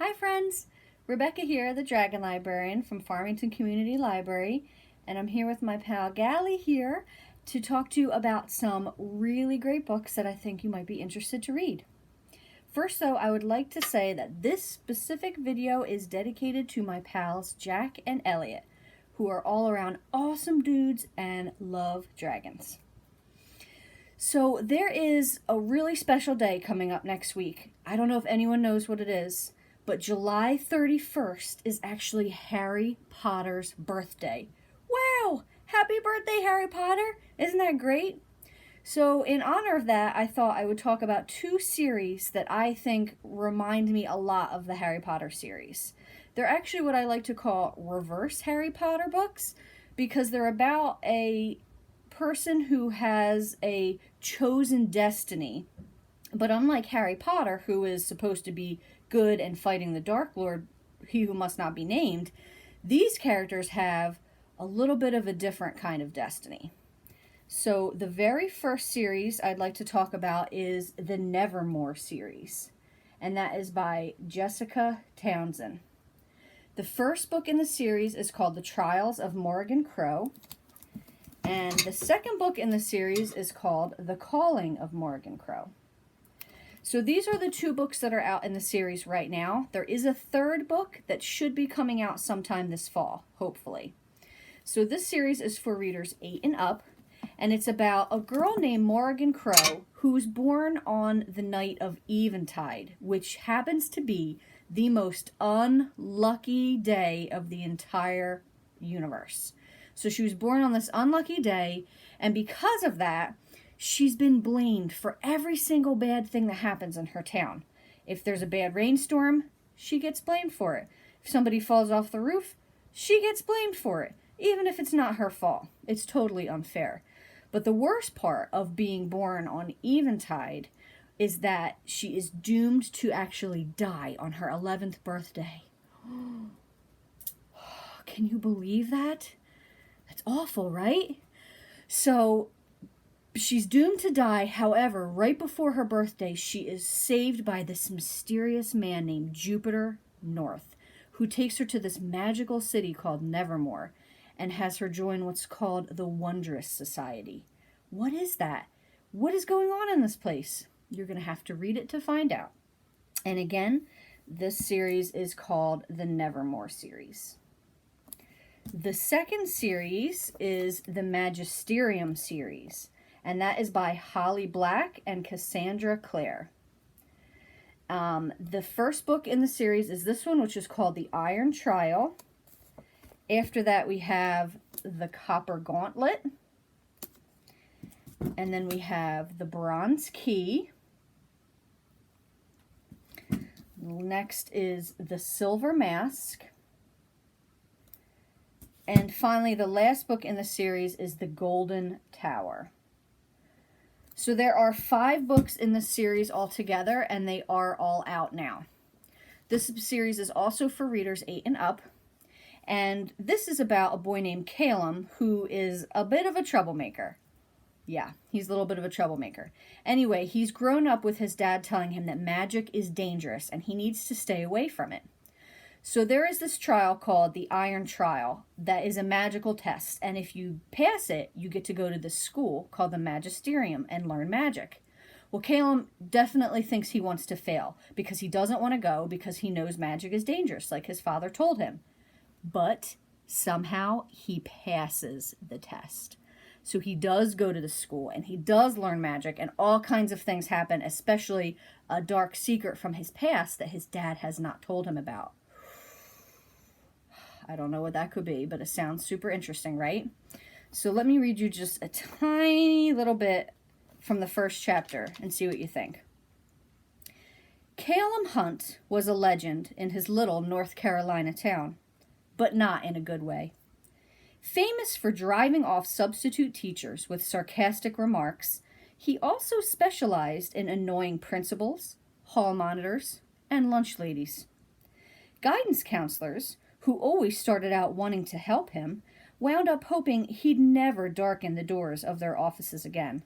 Hi friends! Rebecca here, the Dragon Librarian from Farmington Community Library, and I'm here with my pal Gally here to talk to you about some really great books that I think you might be interested to read. First though, I would like to say that this specific video is dedicated to my pals Jack and Elliot, who are all around awesome dudes and love dragons. So there is a really special day coming up next week. I don't know if anyone knows what it is, but July 31st is actually Harry Potter's birthday. Wow! Happy birthday, Harry Potter! Isn't that great? So in honor of that, I thought I would talk about two series that I think remind me a lot of the Harry Potter series. They're actually what I like to call reverse Harry Potter books because they're about a person who has a chosen destiny. But unlike Harry Potter, who is supposed to be good and fighting the Dark Lord, he who must not be named, these characters have a little bit of a different kind of destiny. So the very first series I'd like to talk about is the Nevermoor series, and that is by Jessica Townsend. The first book in the series is called The Trials of Morrigan Crow, and the second book in the series is called The Calling of Morrigan Crow. So these are the two books that are out in the series right now. There is a third book that should be coming out sometime this fall, hopefully. So this series is for readers 8 and up, and it's about a girl named Morrigan Crow who was born on the night of Eventide, which happens to be the most unlucky day of the entire universe. So she was born on this unlucky day, and because of that, she's been blamed for every single bad thing that happens in her town. If there's a bad rainstorm, she gets blamed for it. If somebody falls off the roof, she gets blamed for it, even if it's not her fault. It's totally unfair. But the worst part of being born on Eventide is that she is doomed to actually die on her 11th birthday. Can you believe that? That's awful, right? So she's doomed to die. However, right before her birthday, she is saved by this mysterious man named Jupiter North, who takes her to this magical city called Nevermoor and has her join what's called the Wondrous Society. What is that? What is going on in this place? You're going to have to read it to find out. And again, this series is called the Nevermoor series. The second series is the Magisterium series, and that is by Holly Black and Cassandra Clare. The first book in the series is this one, which is called The Iron Trial. After that, we have The Copper Gauntlet. And then we have The Bronze Key. Next is The Silver Mask. And finally, the last book in the series is The Golden Tower. So there are 5 books in the series altogether, and they are all out now. This series is also for readers 8 and up. And this is about a boy named Calum, who is a bit of a troublemaker. Yeah, he's a little bit of a troublemaker. Anyway, he's grown up with his dad telling him that magic is dangerous and he needs to stay away from it. So there is this trial called the Iron Trial that is a magical test. And if you pass it, you get to go to this school called the Magisterium and learn magic. Well, Calum definitely thinks he wants to fail because he doesn't want to go because he knows magic is dangerous, like his father told him. But somehow he passes the test. So he does go to the school and he does learn magic, and all kinds of things happen, especially a dark secret from his past that his dad has not told him about. I don't know what that could be, but it sounds super interesting, right? So let me read you just a tiny little bit from the first chapter and see what you think. Calum Hunt was a legend in his little North Carolina town, but not in a good way. Famous for driving off substitute teachers with sarcastic remarks, he also specialized in annoying principals, hall monitors, and lunch ladies. Guidance counselors, who always started out wanting to help him, wound up hoping he'd never darken the doors of their offices again.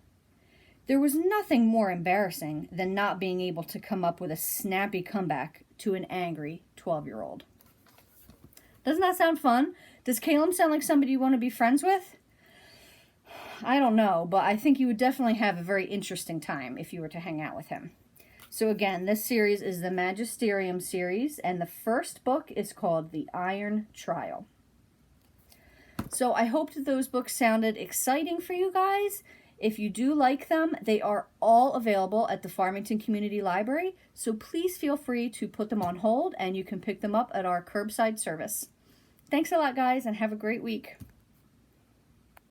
There was nothing more embarrassing than not being able to come up with a snappy comeback to an angry 12-year-old. Doesn't that sound fun? Does Caleb sound like somebody you want to be friends with? I don't know, but I think you would definitely have a very interesting time if you were to hang out with him. So again, this series is the Magisterium series, and the first book is called The Iron Trial. So I hope that those books sounded exciting for you guys. If you do like them, they are all available at the Farmington Community Library, so please feel free to put them on hold and you can pick them up at our curbside service. Thanks a lot, guys, and have a great week.